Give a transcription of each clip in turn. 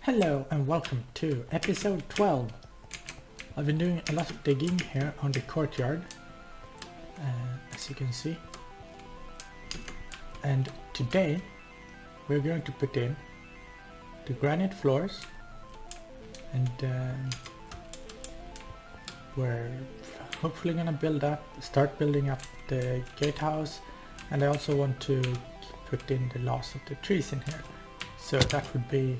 Hello and welcome to episode 12. I've been doing a lot of digging here on the courtyard, as you can see. And today we're going to put in the granite floors, and we're hopefully gonna start building up the gatehouse, and I also want to put in the last of the trees in here. So that would be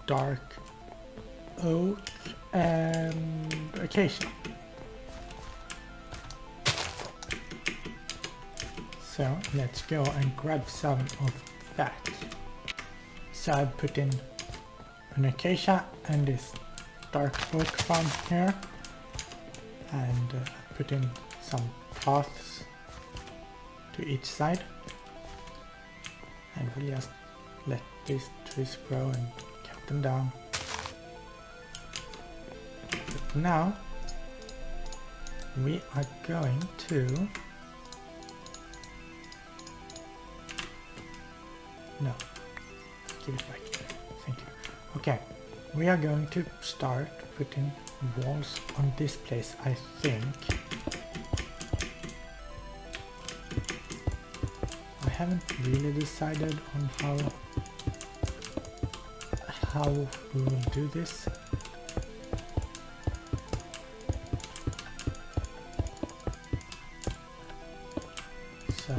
dark oak and acacia. So let's go and grab some of that. So I put in an acacia and this dark oak from here, and put in some paths to each side, and we'll just let these trees grow and cut them down. But now we are going to give it back. Thank you. Okay, we are going to start putting walls on this place, I think. I haven't really decided on how we will do this. So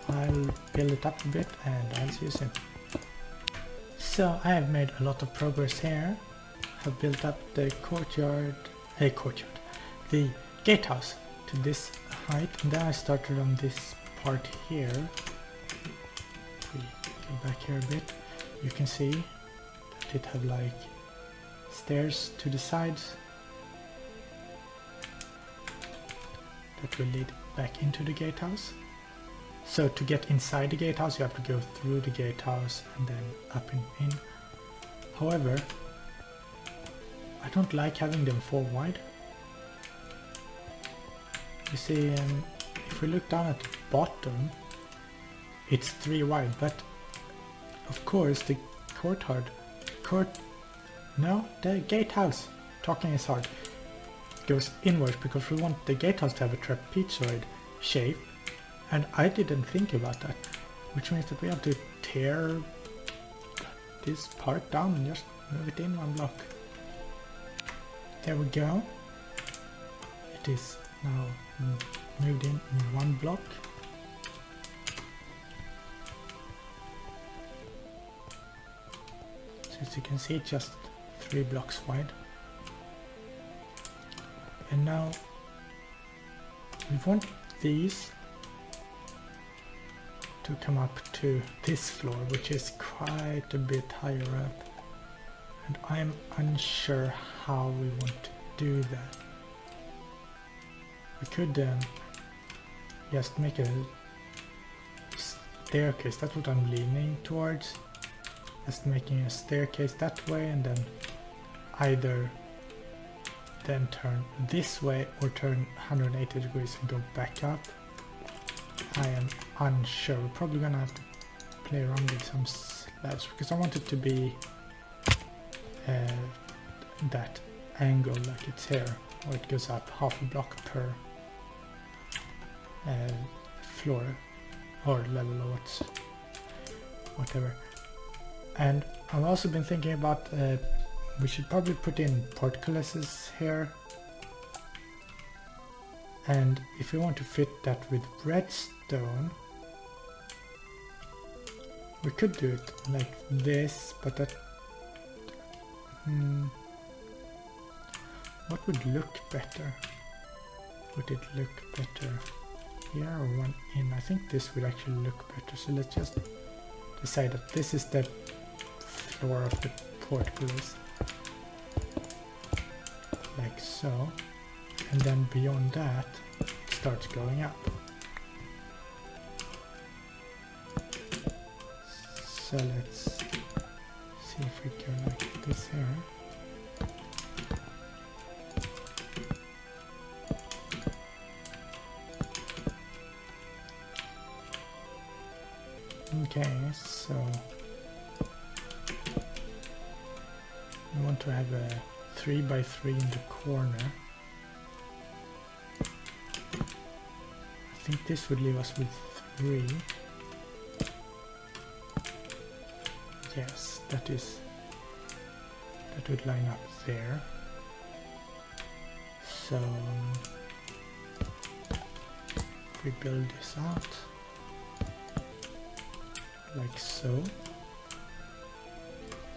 I'll build it up a bit and I'll see you soon. So I have made a lot of progress here. I've built up the the gatehouse to this height, and then I started on this part here. If we go back here a bit, you can see that it have like stairs to the sides that will lead back into the gatehouse. So to get inside the gatehouse you have to go through the gatehouse and then up and in. However, I don't like having them 4 wide. You see, if we look down at the bottom, it's 3 wide, but of course the the gatehouse, talking is hard, goes inwards because we want the gatehouse to have a trapezoid shape, and I didn't think about that, which means that we have to tear this part down and just move it in 1 block. There we go. It is now moved in 1 block. So as you can see, it's just 3 blocks wide. And now we want these to come up to this floor, which is quite a bit higher up. And I'm unsure how we want to do that. We could just make a staircase. That's what I'm leaning towards. Just making a staircase that way, and then either then turn this way or turn 180 degrees and go back up. I am unsure. We're probably gonna have to play around with some slabs because I want it to be that angle like it's here, or it goes up half a block per floor or level or whatever. And I've also been thinking about we should probably put in portcullises here, and if we want to fit that with redstone we could do it like this, but that what would look better? Would it look better here or one in? I think this would actually look better, so let's just decide that this is the floor of the portcullis, like so, and then beyond that it starts going up. So let's see if we go like this here. Okay, so We want to have a 3 by 3 in the corner. I think this would leave us with 3. Yes, that would line up there. So if we build this out like so,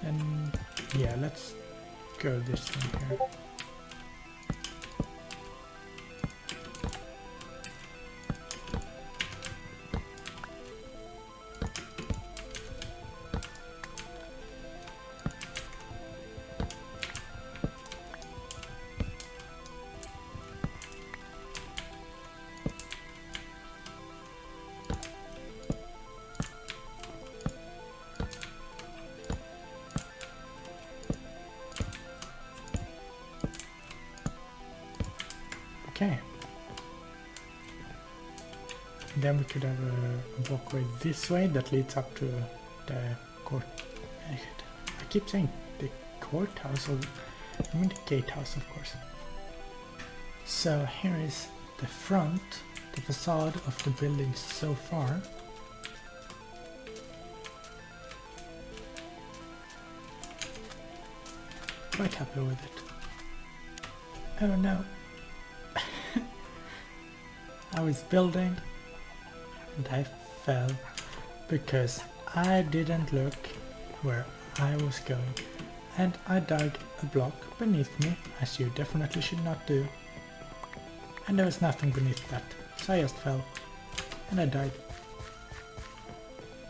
and yeah, let's go this thing here. Okay. Then we could have a walkway this way that leads up to the court. I keep saying the courthouse, or I mean the gatehouse, of course. So here is the front, the facade of the building so far. Quite happy with it. I don't know. I was building and I fell because I didn't look where I was going, and I dug a block beneath me, as you definitely should not do, and there was nothing beneath that, so I just fell and I died.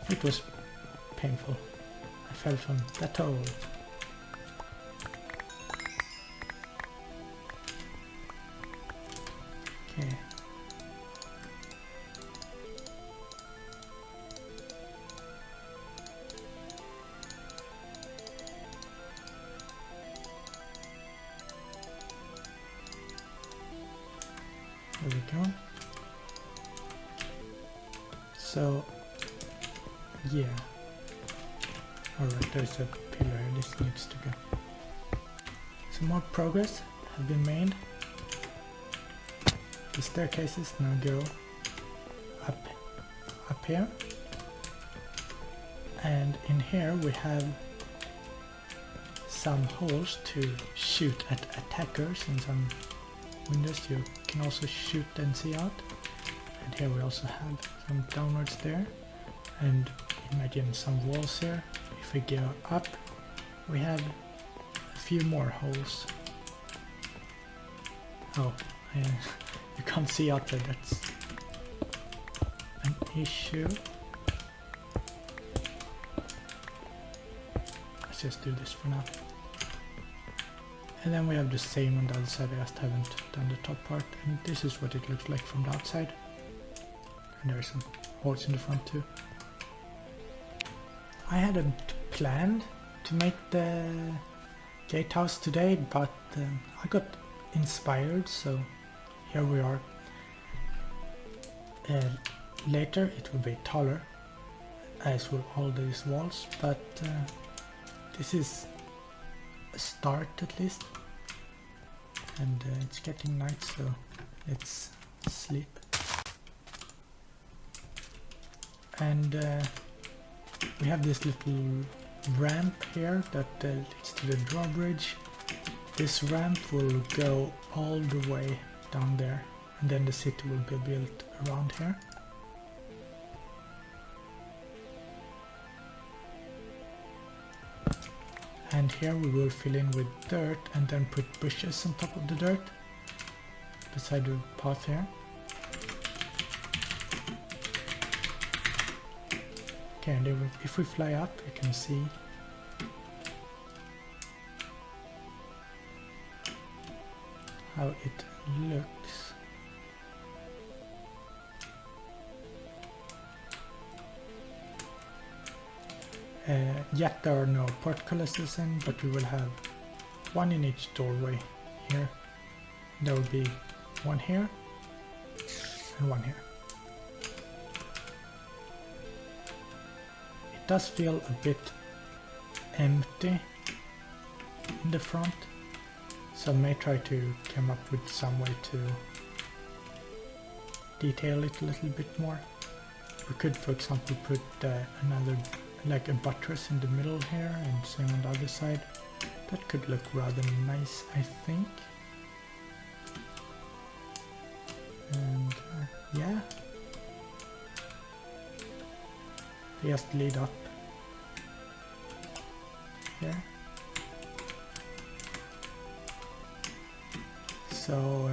It was painful. I fell from that hole. Okay. There we go. So, yeah. Alright, there's a pillar here. This needs to go. Some more progress have been made. The staircases now go up here. And in here we have some holes to shoot at attackers, and some windows you can also shoot and see out. And here we also have some downwards there, and imagine some walls here. If we go up, we have a few more holes. Oh, you can't see out there, that's an issue. Let's just do this for now. And then we have the same on the other side. I just haven't done the top part, and this is what it looks like from the outside. And there are some holes in the front too. I hadn't planned to make the gatehouse today, but I got inspired, so here we are. Later it will be taller, as will all these walls, but this is a start at least. And it's getting night, so let's sleep. And we have this little ramp here that leads to the drawbridge. This ramp will go all the way down there, and then the city will be built around here. And here we will fill in with dirt and then put bushes on top of the dirt beside the path here. Okay, and if we fly up, you can see how it looks. Yet there are no portcullises in, but we will have one in each doorway here. There will be one here and one here. It does feel a bit empty in the front. So I may try to come up with some way to detail it a little bit more. We could, for example, put another, like a buttress in the middle here, and same on the other side. That could look rather nice, I think. And yeah, they just lead up here. So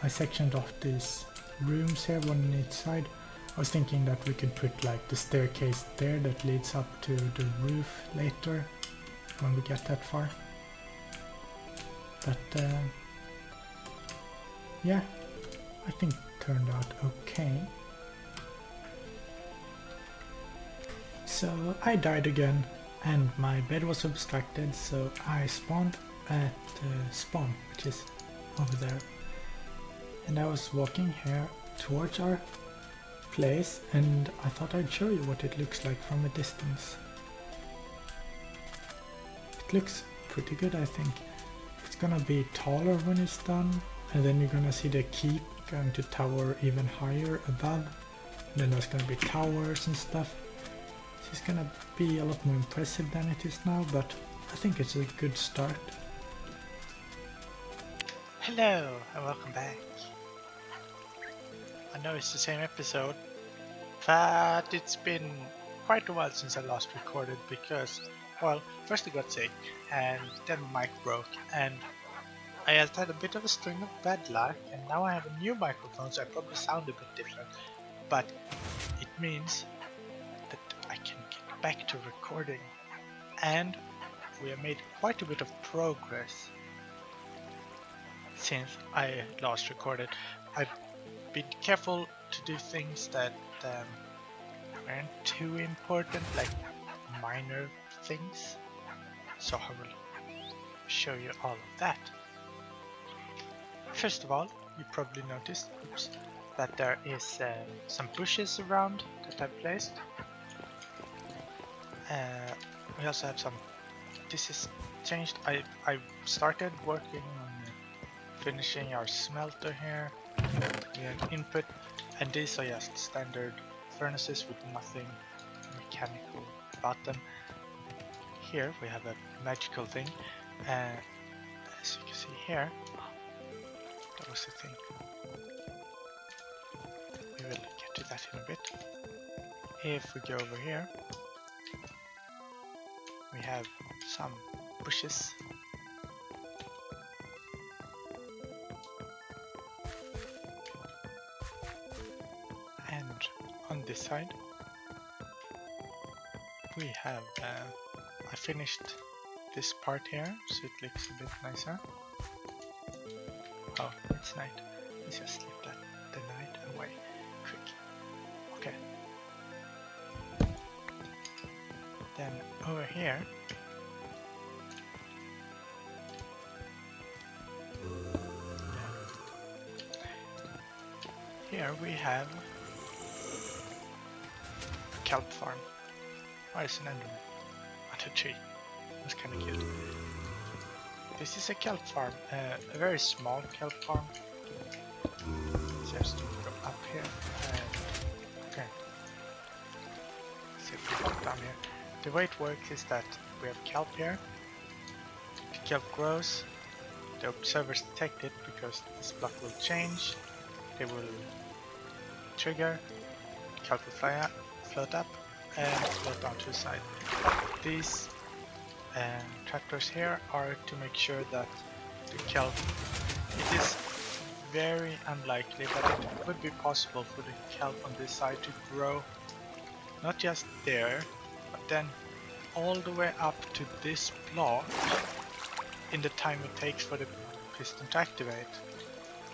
I sectioned off these rooms here, one on each side. I was thinking that we could put like the staircase there that leads up to the roof later when we get that far. But yeah, I think it turned out okay. So I died again and my bed was obstructed, so I spawned at spawn, which is over there. And I was walking here towards our place, and I thought I'd show you what it looks like from a distance. It looks pretty good, I think. It's gonna be taller when it's done, and then you're gonna see the keep going to tower even higher above. And then there's gonna be towers and stuff. So it's gonna be a lot more impressive than it is now, but I think it's a good start. Hello and welcome back. I know it's the same episode, but it's been quite a while since I last recorded because, well, first I got sick and then my mic broke and I had a bit of a string of bad luck, and now I have a new microphone, so I probably sound a bit different, but it means that I can get back to recording, and we have made quite a bit of progress since I last recorded. I've been careful to do things that aren't too important, like minor things, so I will show you all of that. First of all, you probably noticed that there is some bushes around that I placed. We also have some, this is changed. I started working on finishing our smelter here. We have input, and these are just standard furnaces with nothing mechanical about them. Here we have a magical thing, as you can see here. That was the thing. We will get to that in a bit. If we go over here, we have some bushes. And on this side, we have, I finished this part here, so it looks a bit nicer. Oh, it's night. Let's just sleep the night away quick. Okay. Then over here, we have a kelp farm. Oh, it's an enderman on a tree. That's kind of cute. This is a kelp farm, a very small kelp farm. Just go up here. Okay. Let's see if we go down here. The way it works is that we have kelp here. The kelp grows. The observers detect it because this block will change. They will trigger. Kelp will fly up, float up, and float down to the side. These tractors here are to make sure that the kelp, it is very unlikely, but it would be possible for the kelp on this side to grow not just there, but then all the way up to this block in the time it takes for the piston to activate.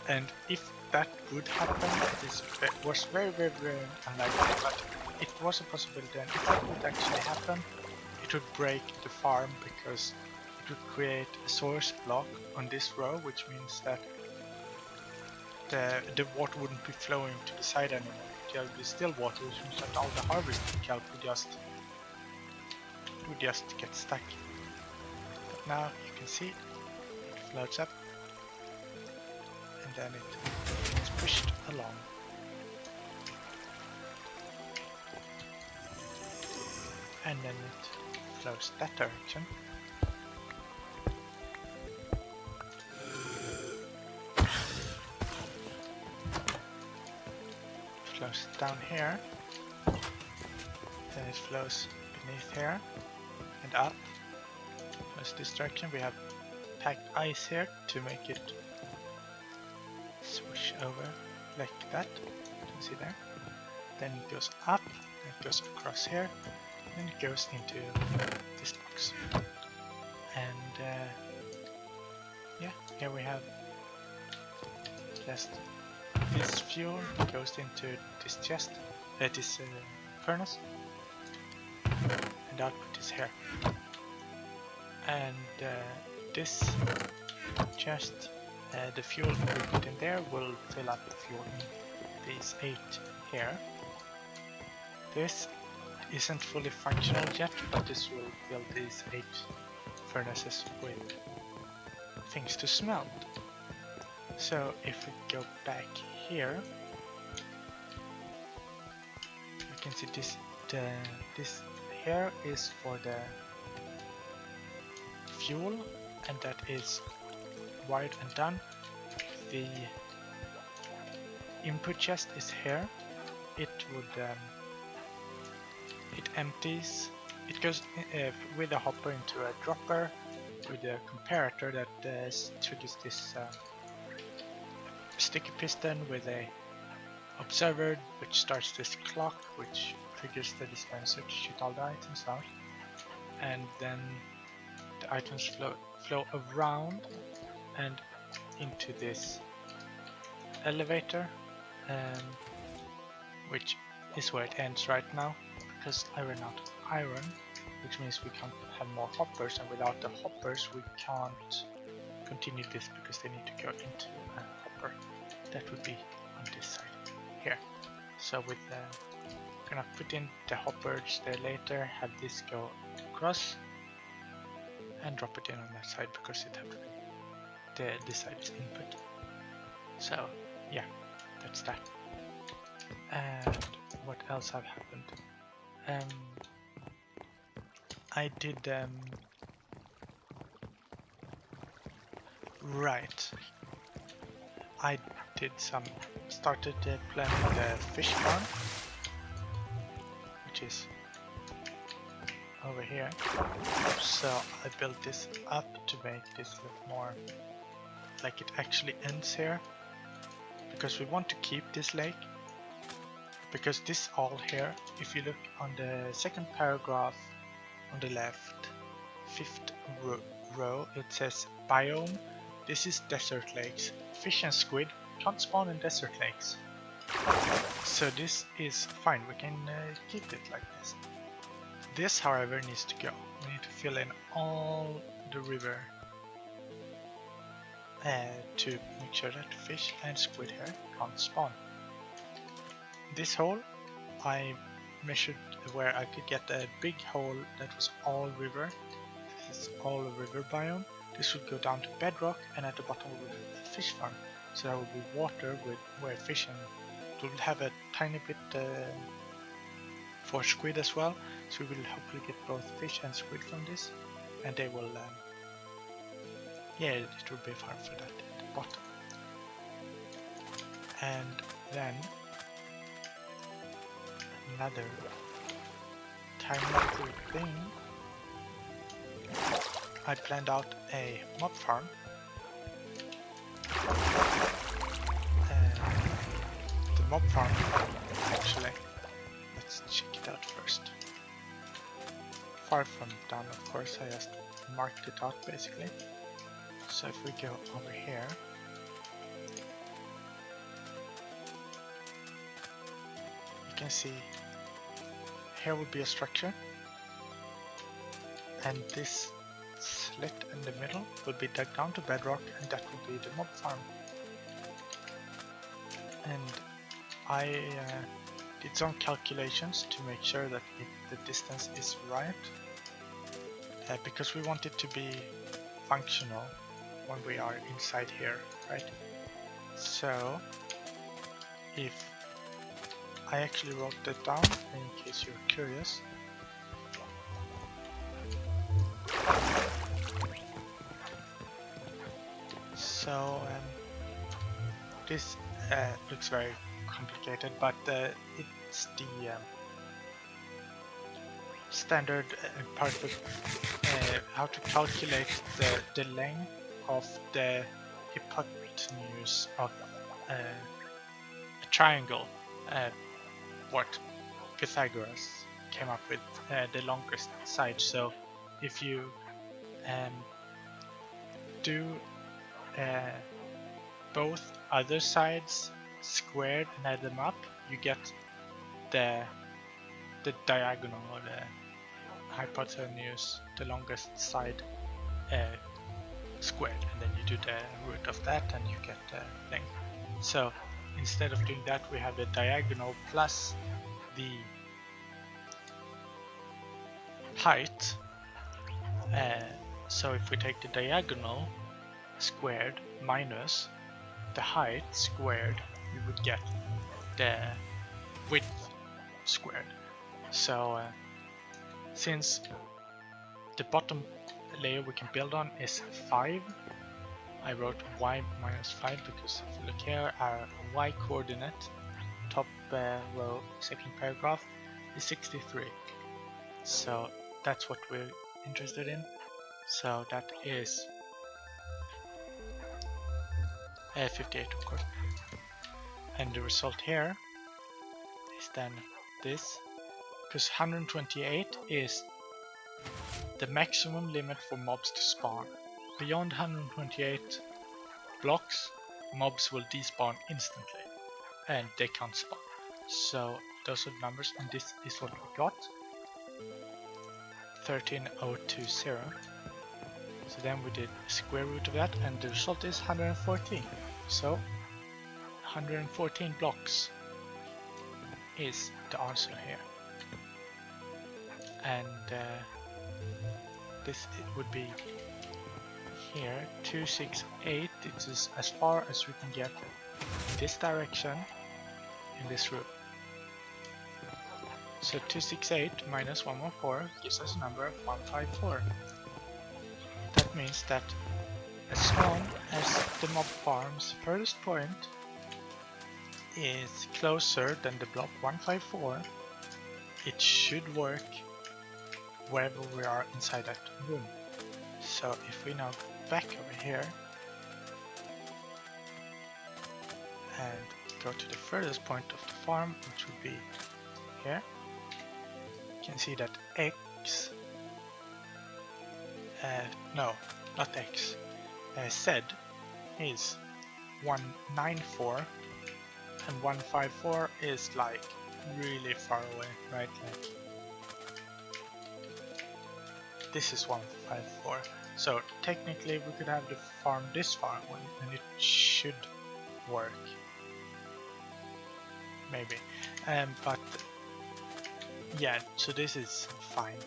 And if that would happen, this was very unlikely, but it was a possibility, and if that would actually happen, it would break the farm because it would create a source block on this row, which means that the water wouldn't be flowing to the side anymore. There would be still water, which means that all the harvested kelp would just get stuck. now you can see it floats up and then it is pushed along. And then it flows that direction. Flows down here, then it flows beneath here and up. Flows this direction. We have packed ice here to make it swoosh over like that. You can see there. Then it goes up, then it goes across here, then it goes into this box. And yeah, here we have just this fuel goes into this chest, this furnace, and output is here. And this chest, the fuel we put in there will fill up the fuel in these 8 here. This isn't fully functional yet, but this will fill these 8 furnaces with things to smelt. So if we go back here, you can see this here is for the fuel, and that is wired and done. The input chest is here. It would it empties. It goes with a hopper into a dropper with a comparator that triggers this sticky piston with a observer which starts this clock which triggers the dispenser to shoot all the items out, and then the items flow around and into this elevator, which is where it ends right now because I ran out of iron, which means we can't have more hoppers, and without the hoppers we can't continue this because they need to go into a hopper. That would be on this side here. So with gonna put in the hoppers there later, have this go across and drop it in on that side because it have to be this side is input. So yeah, that's that. And what else have happened? I did right. I did started planning the fish farm, which is over here. So I built this up to make this look more like it actually ends here, because we want to keep this lake, because this all here, if you look on the second paragraph on the left, 5th row, it says biome. This is desert lakes. Fish and squid can't spawn in desert lakes. So this is fine, we can keep it like this. This, however, needs to go. We need to fill in all the river to make sure that fish and squid here can't spawn. This hole, I measured where I could get a big hole that was all river. This is all a river biome. This would go down to bedrock, and at the bottom will be a fish farm. So there will be water with where fish, and it will have a tiny bit for squid as well. So we will hopefully get both fish and squid from this, and they will yeah, it will be farm for that at the bottom. And then another tiny little thing, I planned out a mob farm. The mob farm, actually, let's check it out first. Far from done, of course, I just marked it out basically. So if we go over here, you can see here will be a structure, and this slit in the middle will be dug down to bedrock, and that will be the mob farm. And I did some calculations to make sure that the distance is right, because we want it to be functional when we are inside here, right? So if I actually wrote that down in case you're curious. So this looks very complicated, but it's the standard part of how to calculate the length of the hypotenuse of a triangle. What Pythagoras came up with, the longest side. So if you do both other sides squared and add them up, you get the diagonal, or the hypotenuse, the longest side, squared, and then you do the root of that and you get the length. So instead of doing that, we have the diagonal plus the height. So if we take the diagonal squared minus the height squared, we would get the width squared. So since the bottom layer we can build on is 5, I wrote y minus 5 because if you look here, our y coordinate, top row, second paragraph, is 63. So that's what we're interested in. So that is 58, of course. And the result here is then this, because 128 is the maximum limit for mobs to spawn. Beyond 128 blocks, mobs will despawn instantly and they can't spawn. So those are the numbers, and this is what we got, 13020. So then we did square root of that, and the result is 114. So 114 blocks is the answer here. And this it would be here 268. It is as far as we can get in this direction in this room. So 268 minus 114 gives us a number of 154. That means that as long as the mob farm's furthest point is closer than the block 154, it should work wherever we are inside that room. So if we now go back over here and go to the furthest point of the farm, which would be here, you can see that X, no, not X, Z is 194 and 154 is like really far away, right? Like this is 154. So technically we could have the farm this far away and it should work. Maybe. But yeah, so this is fine.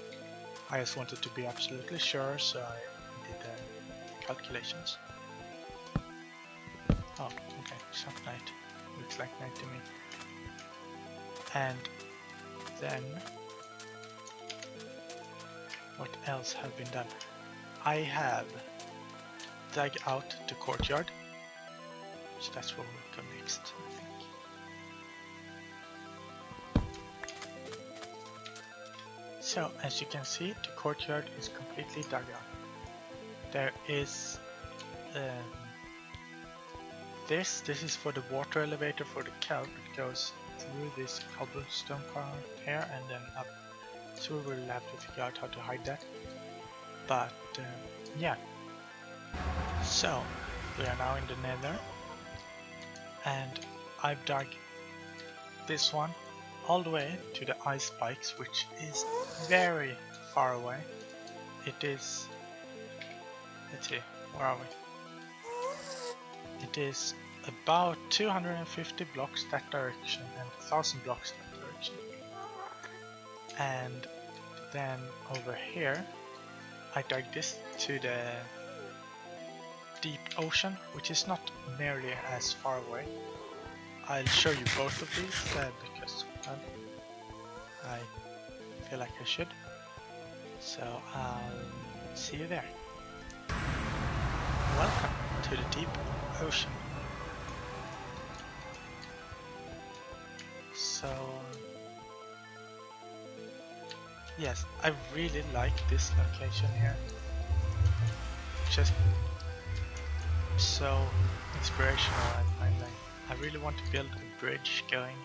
I just wanted to be absolutely sure, so I did the calculations. Oh, okay, it's not night. Looks like night to me. And then what else has been done? I have dug out the courtyard, so that's where we'll go next, I think. So as you can see, the courtyard is completely dug out. There is this is for the water elevator for the kelp. It goes through this cobblestone part here and then up. So we will have to figure out how to hide that. But yeah, so we are now in the nether, and I've dug this one all the way to the ice spikes, which is very far away. It is, let's see, where are we? It is about 250 blocks that direction and 1000 blocks that direction. And then over here I dug this to the deep ocean, which is not nearly as far away. I'll show you both of these because, well, I feel like I should. So I'll see you there. Welcome to the deep ocean. So, yes, I really like this location here. Just so inspirational, I find. Like, I really want to build a bridge going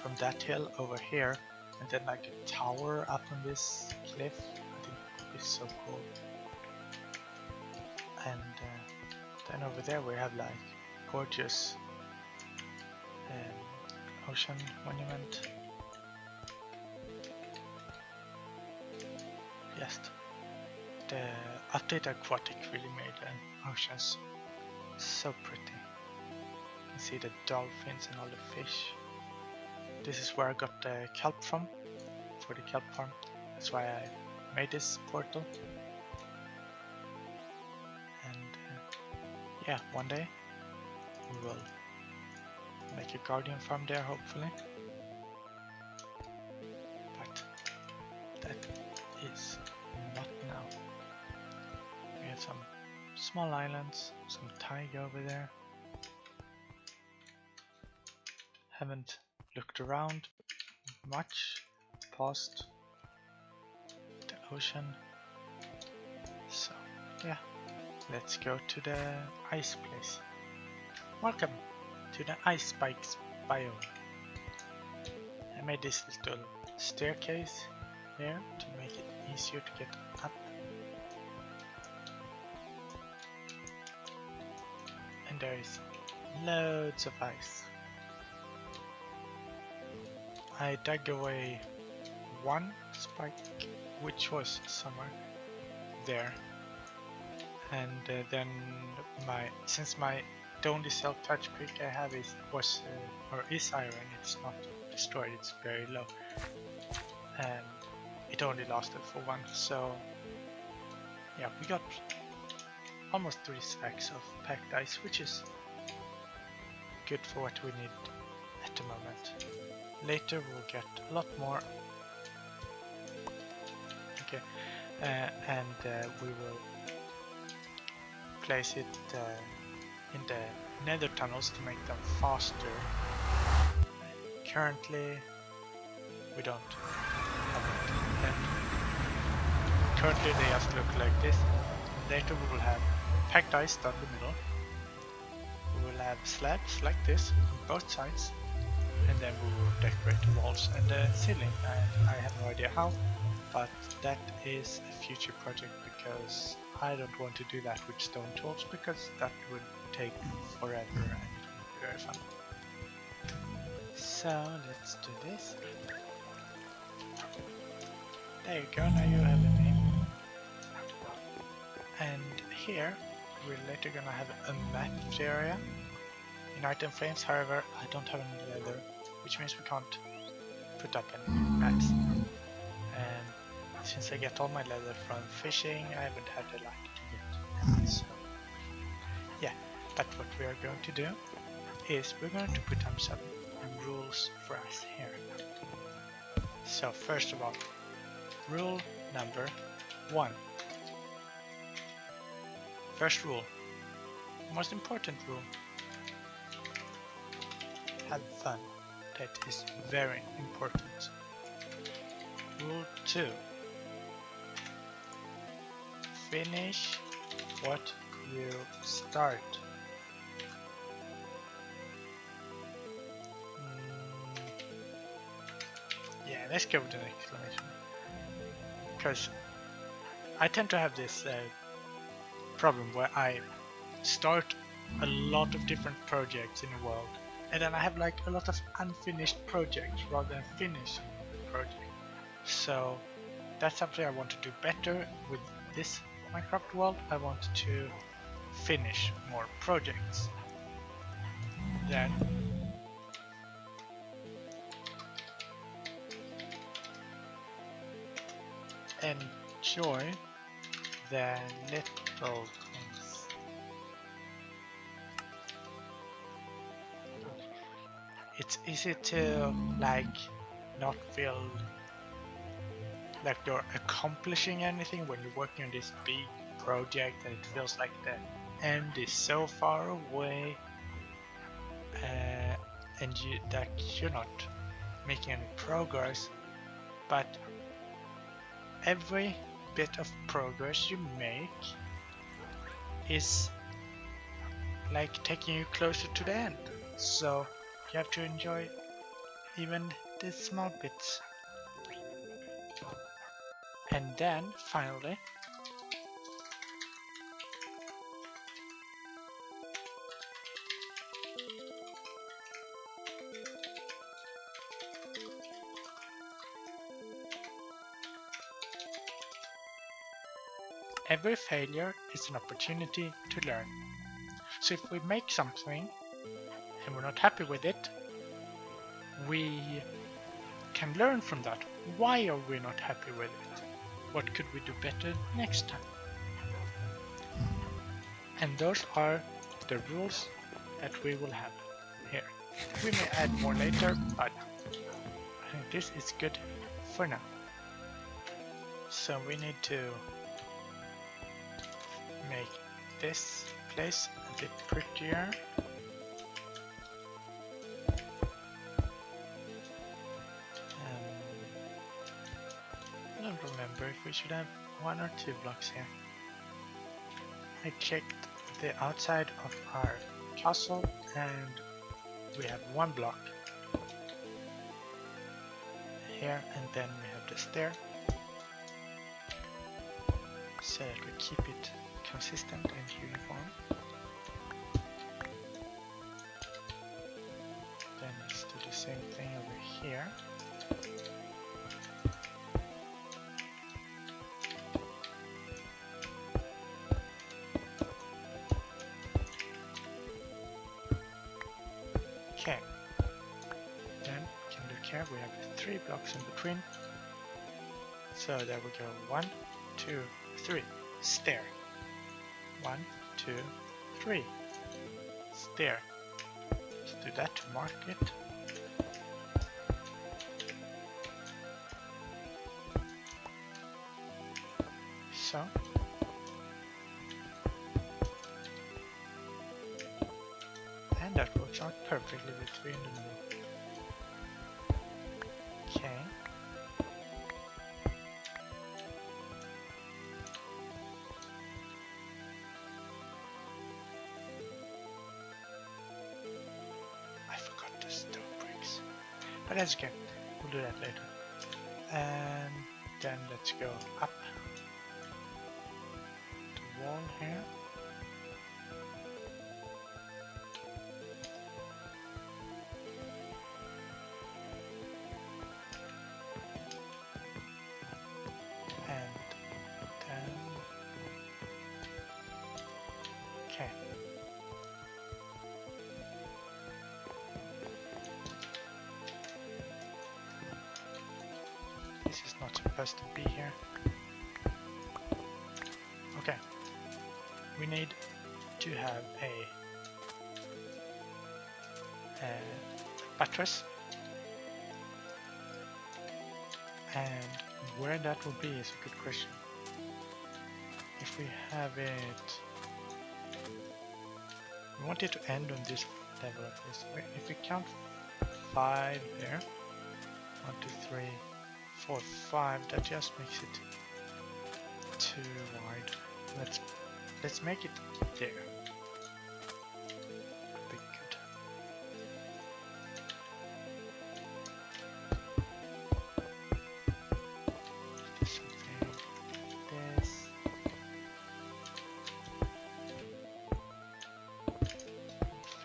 from that hill over here, and then like a tower up on this cliff. I think it would be so cool. And then over there we have like gorgeous ocean monument. Yes, the update aquatic really made the oceans so pretty. You can see the dolphins and all the fish. This is where I got the kelp from for the kelp farm. That's why I made this portal. And yeah, one day we will make a guardian farm there, hopefully. But that is not now. We have some small islands, some taiga over there. Haven't looked around much past the ocean. So yeah, let's go to the ice place. Welcome to the ice spikes biome. I made this little staircase here to make it easier to get up. And there is loads of ice. I dug away one spike which was somewhere there, and then since my the only self-touch pick I have is iron, it's not destroyed, it's very low, and it only lasted for one. So yeah, we got almost 3 stacks of packed ice, which is good for what we need at the moment. Later we'll get a lot more. Okay, and we will place it in the nether tunnels to make them faster. Currently we don't have it yet. Currently they just look like this. Later we will have packed ice down the middle. We will have slabs like this on both sides, and then we will decorate the walls and the ceiling. And I have no idea how, but that is a future project because I don't want to do that with stone tools because that would take forever and be very fun. So let's do this. There you go, now you have a name. And here we're later gonna have a mapped area in item frames. However, I don't have any leather, which means we can't put up any maps. And since I get all my leather from fishing, I haven't had the luck to get. So yeah, but what we are going to do is we're going to put up some rules for us here. So first of all, rule number 1. First rule, most important rule, have fun. That is very important. Rule 2, finish what you start. Yeah, let's go with an exclamation. Because I tend to have this problem where I start a lot of different projects in the world, and then I have like a lot of unfinished projects rather than finished projects. So that's something I want to do better with this Minecraft world. I want to finish more projects. Then enjoy the little things. it's easy to like not feel like you're accomplishing anything when you're working on this big project and it feels like the end is so far away, and you're not making any progress. But every bit of progress you make is like taking you closer to the end, so you have to enjoy even the small bits. And then finally, every failure is an opportunity to learn. So if we make something and we're not happy with it, we can learn from that. Why are we not happy with it? What could we do better next time? And those are the rules that we will have here. We may add more later, but I think this is good for now. So we need to make this place a bit prettier. I don't remember if we should have 1 or 2 blocks here. I checked the outside of our castle and we have 1 block here, and then we have the stair, so that we keep it consistent and uniform. Then let's do the same thing over here. Okay, then we can look here, we have 3 blocks in between. So there we go, 1, 2, 3, stair. 1, 2, 3, stair. Let's do that to mark it. So. And that works out perfectly with 3 in the middle. Okay. I forgot the stone bricks. But that's okay. We'll do that later. And then let's go up the wall here. Okay. This is not supposed to be here. Okay. We need to have a buttress. And where that will be is a good question. If we have it, we want it to end on this level at least. If we count 5 there, 1, 2, 3, 4, 5, that just makes it too wide. Let's make it there. Would be good. Do something like this.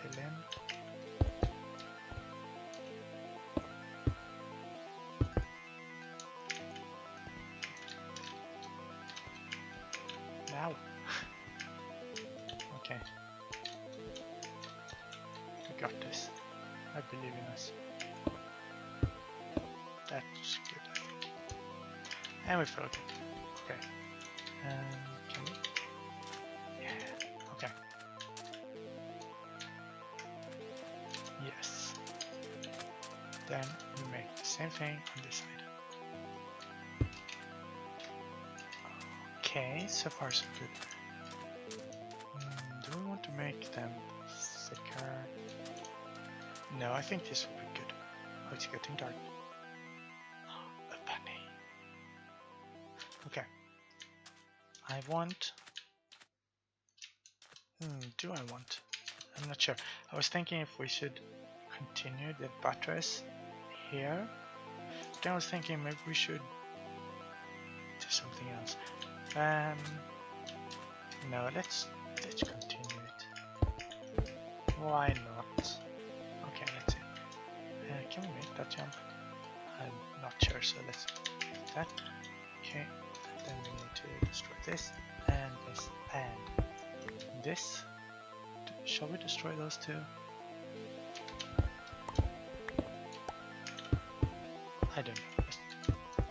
Fill in. Now. Okay. We got this. I believe in us. That's good, I think. And we filled it. Okay. Can we? Yeah. Okay. Yes. Then we make the same thing on this side. Okay, so far so good. Do we want to make them thicker? No, I think this will be good. Oh, it's getting dark. A bunny. Okay. I want... do I want? I'm not sure. I was thinking if we should continue the buttress here. Then I was thinking maybe we should do something else. No, let's continue it. Why not? Okay, let's see. Can we make that jump? I'm not sure, so let's do that. Okay, then we need to destroy this and this and this. Shall we destroy those two? I don't know.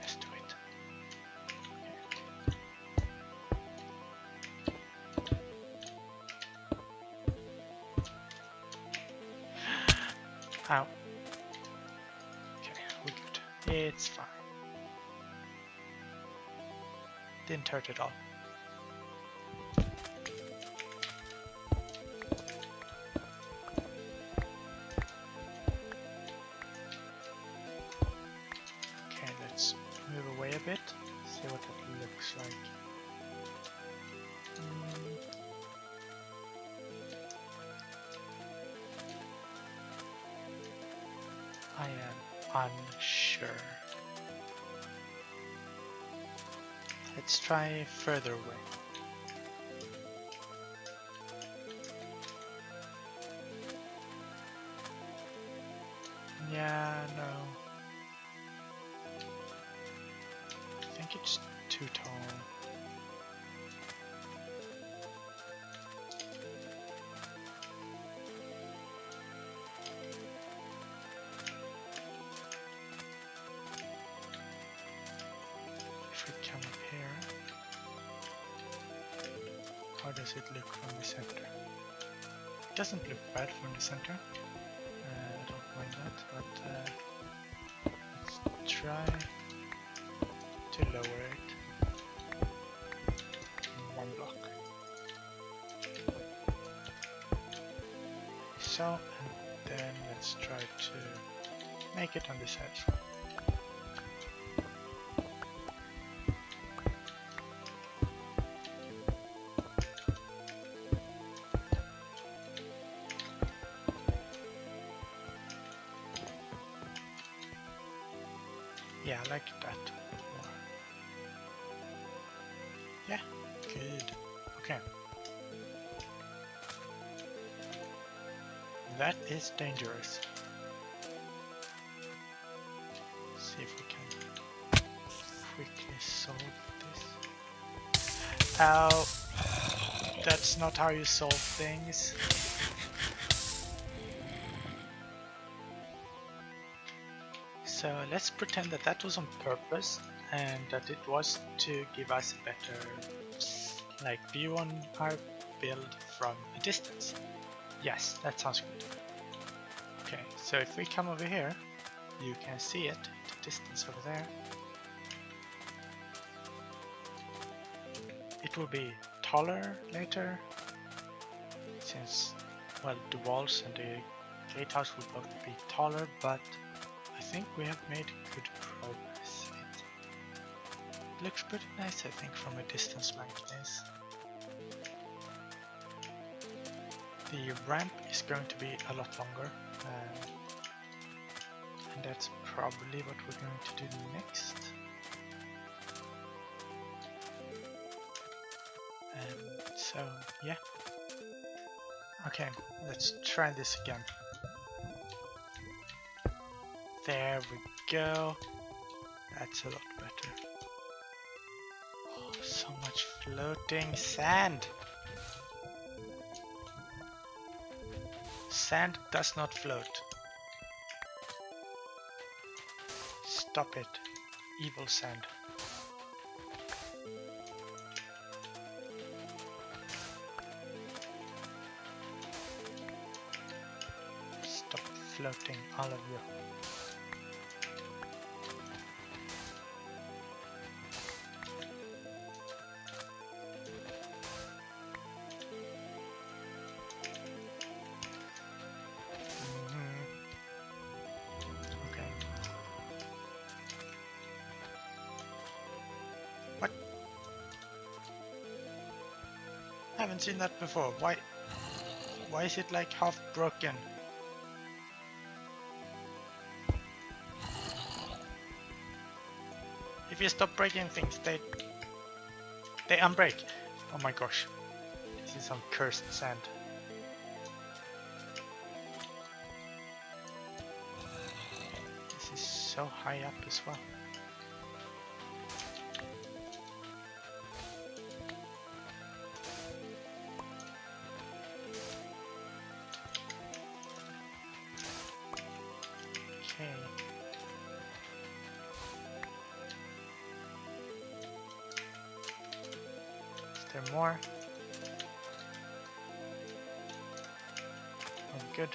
Let's do it. Okay. Ow. Okay, we're good. It's fine. Didn't hurt at all. Okay, let's move away a bit, see what it looks like. I am unsure. Let's try further away. Yeah, no. I think it's too tall. If we come up here, how does it look from the center? It doesn't look bad from the center. I don't mind that, but let's try to lower it one block. So, and then let's try to make it on this edge. Yeah, I like that more. Yeah, good. Okay. That is dangerous. See if we can quickly solve this. Ow! That's not how you solve things. So let's pretend that that was on purpose and that it was to give us a better view on our build from a distance. Yes, that sounds good. Okay, so if we come over here, you can see it, the distance over there. It will be taller later, since, well, the walls and the gatehouse will both be taller, but I think we have made good progress. It looks pretty nice, I think, from a distance like this. The ramp is going to be a lot longer, and that's probably what we're going to do next. So, yeah. Okay, let's try this again. There we go. That's a lot better. Oh, so much floating sand. Sand does not float. Stop it, evil sand. Stop floating, all of you. haven't seen that before. Why is it like half broken? If you stop breaking things, they unbreak. Oh my gosh. This is some cursed sand. This is so high up as well. Okay. Is there more? Oh, good.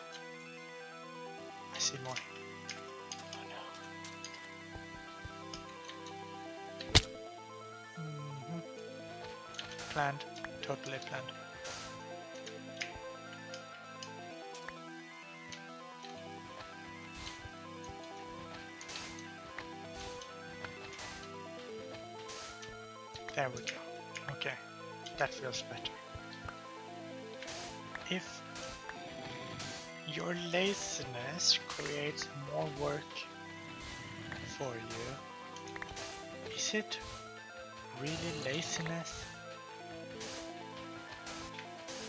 I see more. Oh no. Planned. Totally planned. There we go. Okay, that feels better. If your laziness creates more work for you, is it really laziness?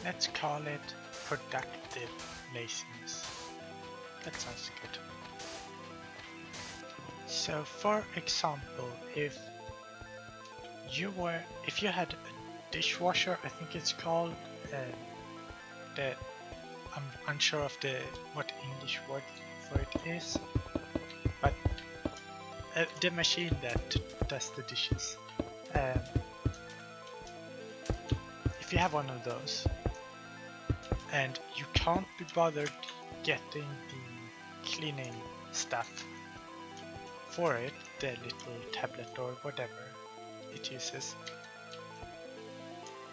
Let's call it productive laziness. That sounds good. So for example, if you had a dishwasher, I think it's called, I'm unsure of what English word for it is, but the machine that does the dishes. If you have one of those and you can't be bothered getting the cleaning stuff for it, the little tablet or whatever it uses,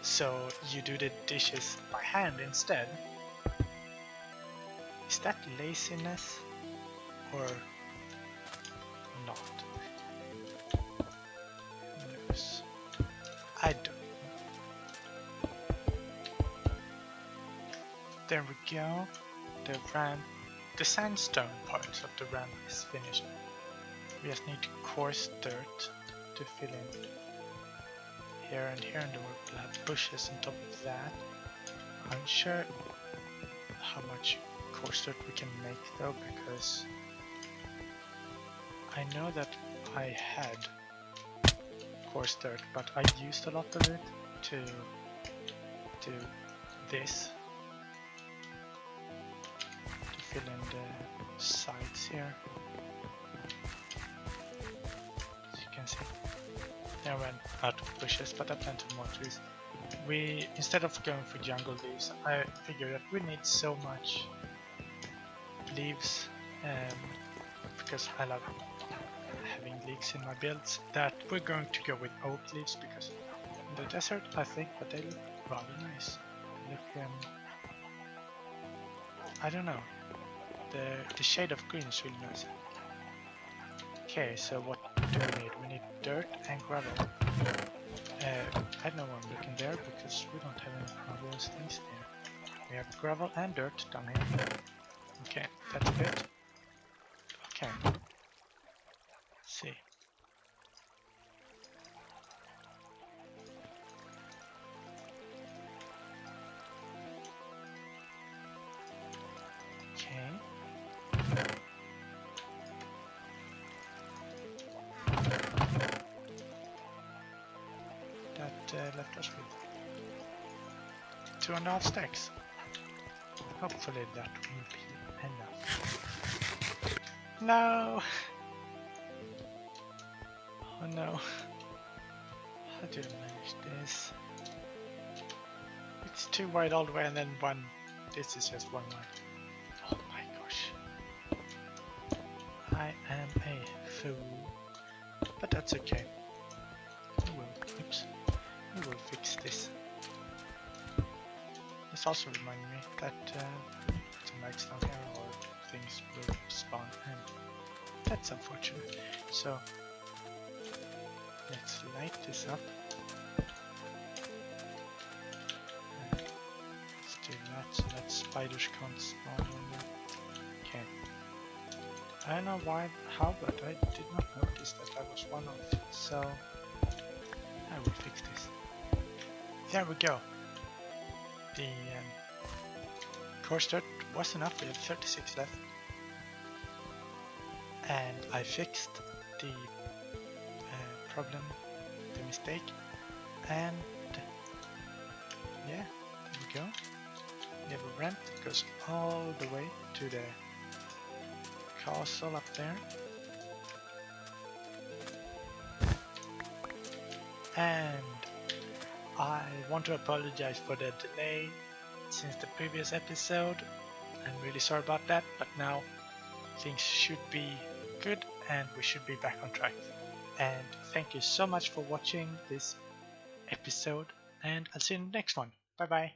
so you do the dishes by hand instead. Is that laziness or not? Who knows? I don't know. There we go. The sandstone part of the ramp is finished. We just need coarse dirt to fill in here and here, and we'll have bushes on top of that. I'm unsure how much coarse dirt we can make though, because I know that I had coarse dirt, but I used a lot of it to do this, to fill in the sides here. As you can see, I ran out of bushes, but I planted more trees. Instead of going for jungle leaves, I figured that we need so much leaves, because I love having leaves in my builds, that we're going to go with oak leaves, because in the desert I think that they look rather nice. Look, I don't know, the shade of green is really nice. Okay, so what do we need? We need dirt and gravel. I know I'm looking there because we don't have any of those things there. We have gravel and dirt down here. Okay, that's good. Okay. Let's see. Okay. That left us with 2.5 stacks. Hopefully that will be enough. No! Oh no. How do I manage this? It's too wide all the way and then one. This is just one wide. Oh my gosh. I am a fool. But that's okay. We will fix this. This also reminded me that some lights down here or things will spawn, and that's unfortunate. So let's light this up. spiders can't spawn on that. Okay. I don't know how, but I did not notice that I was one off, so I will fix this. There we go. The course dirt was enough, we have 36 left. And I fixed the problem, the mistake, and yeah, there we go. We have a ramp that goes all the way to the castle up there. And I want to apologize for the delay since the previous episode. I'm really sorry about that, but now things should be good and we should be back on track. And thank you so much for watching this episode, and I'll see you in the next one. Bye bye.